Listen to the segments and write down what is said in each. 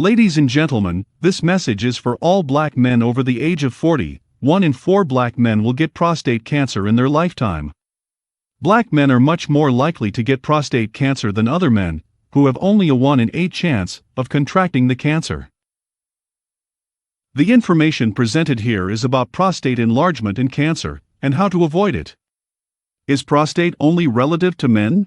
Ladies and gentlemen, this message is for all black men over the age of 40. 1 in 4 black men will get prostate cancer in their lifetime. Black men are much more likely to get prostate cancer than other men, who have only a 1 in 8 chance of contracting the cancer. The information presented here is about prostate enlargement and cancer, and how to avoid it. Is prostate only relative to men?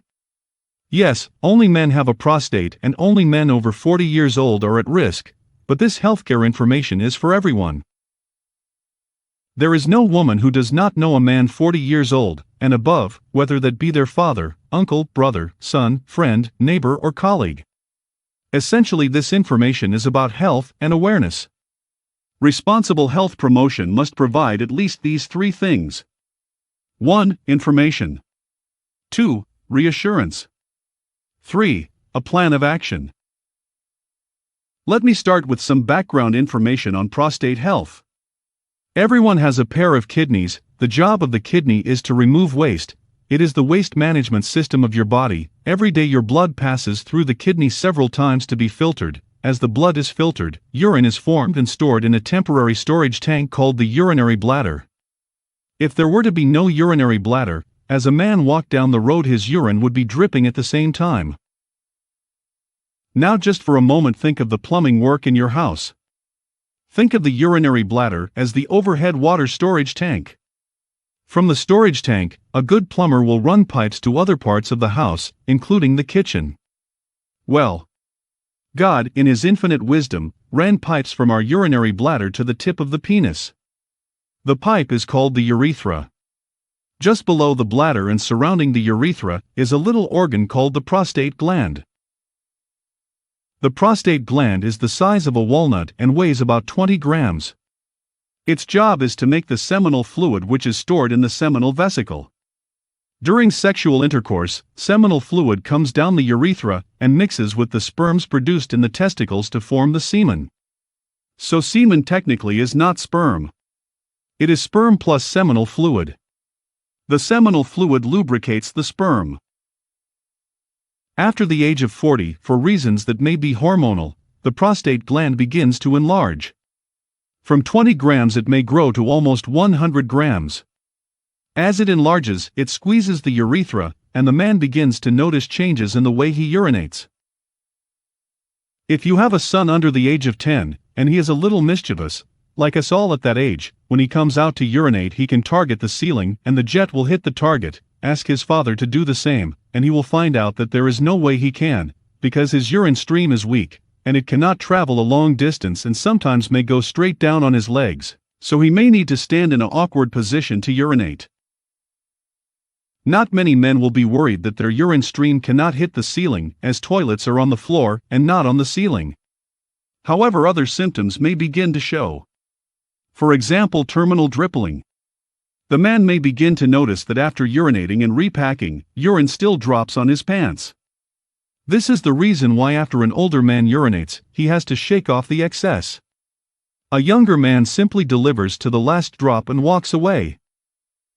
Yes, only men have a prostate and only men over 40 years old are at risk, but this healthcare information is for everyone. There is no woman who does not know a man 40 years old and above, whether that be their father, uncle, brother, son, friend, neighbor, or colleague. Essentially, this information is about health and awareness. Responsible health promotion must provide at least these 3 things. 1. Information. 2. Reassurance. 3. A plan of action. Let me start with some background information on prostate health. Everyone has a pair of kidneys. The job of the kidney is to remove waste. It is the waste management system of your body. Every day your blood passes through the kidney several times to be filtered. As the blood is filtered, urine is formed and stored in a temporary storage tank called the urinary bladder. If there were to be no urinary bladder, as a man walked down the road his urine would be dripping at the same time. Now just for a moment think of the plumbing work in your house. Think of the urinary bladder as the overhead water storage tank. From the storage tank, a good plumber will run pipes to other parts of the house, including the kitchen. Well, God, in His infinite wisdom, ran pipes from our urinary bladder to the tip of the penis. The pipe is called the urethra. Just below the bladder and surrounding the urethra is a little organ called the prostate gland. The prostate gland is the size of a walnut and weighs about 20 grams. Its job is to make the seminal fluid which is stored in the seminal vesicle. During sexual intercourse, seminal fluid comes down the urethra and mixes with the sperms produced in the testicles to form the semen. So semen technically is not sperm. It is sperm plus seminal fluid. The seminal fluid lubricates the sperm. After the age of 40, for reasons that may be hormonal, the prostate gland begins to enlarge. From 20 grams it may grow to almost 100 grams. As it enlarges, it squeezes the urethra, and the man begins to notice changes in the way he urinates. If you have a son under the age of 10, and he is a little mischievous, like us all at that age, when he comes out to urinate he can target the ceiling and the jet will hit the target. Ask his father to do the same, and he will find out that there is no way he can, because his urine stream is weak, and it cannot travel a long distance and sometimes may go straight down on his legs, so he may need to stand in an awkward position to urinate. Not many men will be worried that their urine stream cannot hit the ceiling, as toilets are on the floor and not on the ceiling. However, other symptoms may begin to show. For example, terminal dripping. The man may begin to notice that after urinating and repacking, urine still drops on his pants. This is the reason why after an older man urinates, he has to shake off the excess. A younger man simply delivers to the last drop and walks away.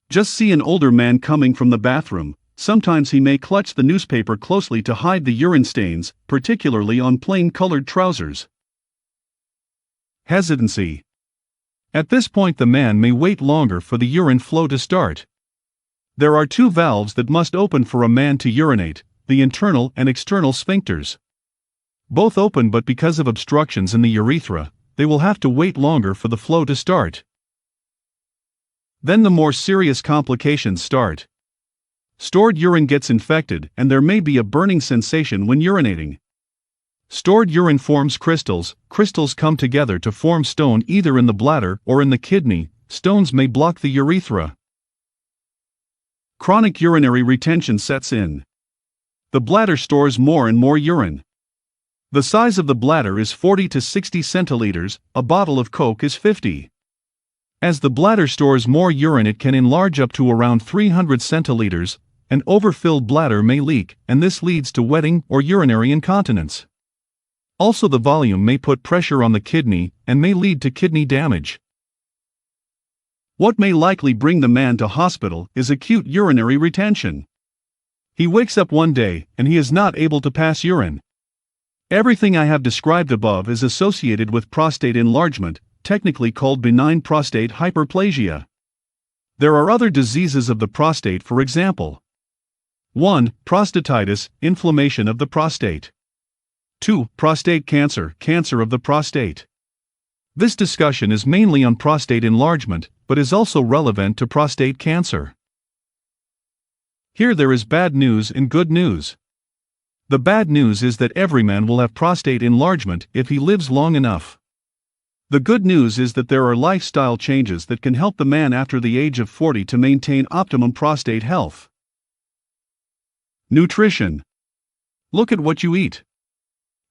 Just see an older man coming from the bathroom. Sometimes he may clutch the newspaper closely to hide the urine stains, particularly on plain-colored trousers. Hesitancy. At this point the man may wait longer for the urine flow to start. There are 2 valves that must open for a man to urinate, the internal and external sphincters. Both open, but because of obstructions in the urethra, they will have to wait longer for the flow to start. Then the more serious complications start. Stored urine gets infected and there may be a burning sensation when urinating. Stored urine forms crystals. Crystals come together to form stone either in the bladder or in the kidney. Stones may block the urethra. Chronic urinary retention sets in. The bladder stores more and more urine. The size of the bladder is 40 to 60 centiliters, a bottle of Coke is 50. As the bladder stores more urine it can enlarge up to around 300 centiliters. An overfilled bladder may leak, and this leads to wetting or urinary incontinence. Also, the volume may put pressure on the kidney and may lead to kidney damage. What may likely bring the man to hospital is acute urinary retention. He wakes up one day and he is not able to pass urine. Everything I have described above is associated with prostate enlargement, technically called benign prostate hyperplasia. There are other diseases of the prostate, for example. 1. Prostatitis, inflammation of the prostate. 2. Prostate cancer, cancer of the prostate. This discussion is mainly on prostate enlargement, but is also relevant to prostate cancer. Here there is bad news and good news. The bad news is that every man will have prostate enlargement if he lives long enough. The good news is that there are lifestyle changes that can help the man after the age of 40 to maintain optimum prostate health. Nutrition. Look at what you eat.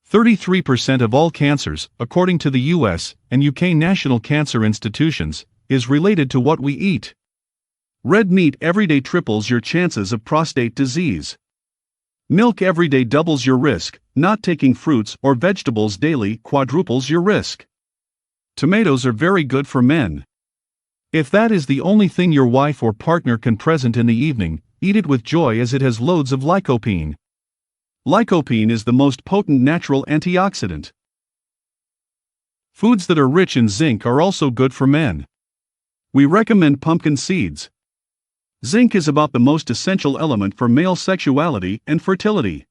33% of all cancers, according to the US and UK National Cancer Institutions, is related to what we eat. Red meat every day triples your chances of prostate disease. Milk every day doubles your risk, not taking fruits or vegetables daily quadruples your risk. Tomatoes are very good for men. If that is the only thing your wife or partner can present in the evening, eat it with joy as it has loads of lycopene. Lycopene is the most potent natural antioxidant. Foods that are rich in zinc are also good for men. We recommend pumpkin seeds. Zinc is about the most essential element for male sexuality and fertility.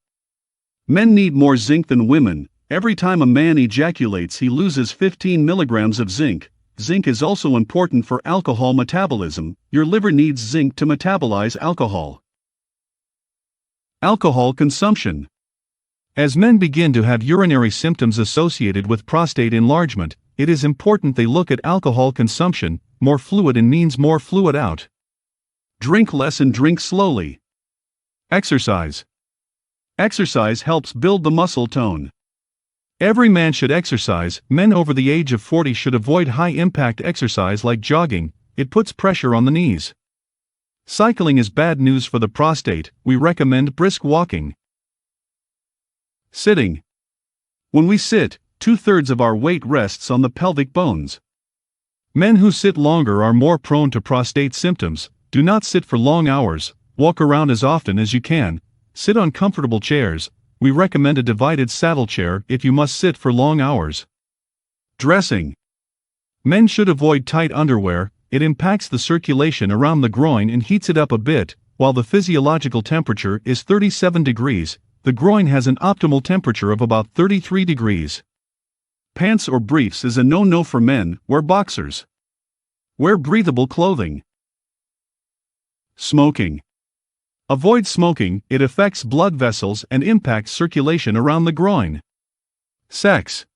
Men need more zinc than women. Every time a man ejaculates, he loses 15 milligrams of zinc. Zinc is also important for alcohol metabolism. Your liver needs zinc to metabolize alcohol. Alcohol consumption. As men begin to have urinary symptoms associated with prostate enlargement, it is important they look at alcohol consumption. More fluid in means more fluid out. Drink less and drink slowly. Exercise. Exercise helps build the muscle tone. Every man should exercise. Men over the age of 40 should avoid high-impact exercise like jogging. It puts pressure on the knees. Cycling is bad news for the prostate. We recommend brisk walking. Sitting. When we sit, 2/3 of our weight rests on the pelvic bones. Men who sit longer are more prone to prostate symptoms. Do not sit for long hours. Walk around as often as you can. Sit on comfortable chairs. We recommend a divided saddle chair if you must sit for long hours. Dressing. Men should avoid tight underwear. It impacts the circulation around the groin and heats it up a bit. While the physiological temperature is 37 degrees, the groin has an optimal temperature of about 33 degrees. Pants or briefs is a no-no for men. Wear boxers. Wear breathable clothing. Smoking. Avoid smoking. It affects blood vessels and impacts circulation around the groin. Sex.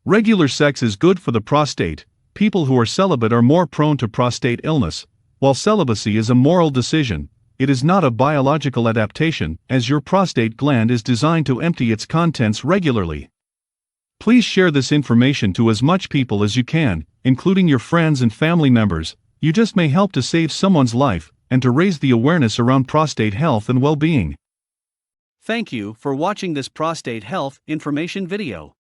Regular sex is good for the prostate. People who are celibate are more prone to prostate illness. While celibacy is a moral decision, it is not a biological adaptation, as your prostate gland is designed to empty its contents regularly. Please share this information to as much people as you can, including your friends and family members. You just may help to save someone's life and to raise the awareness around prostate health and well-being. Thank you for watching this prostate health information video.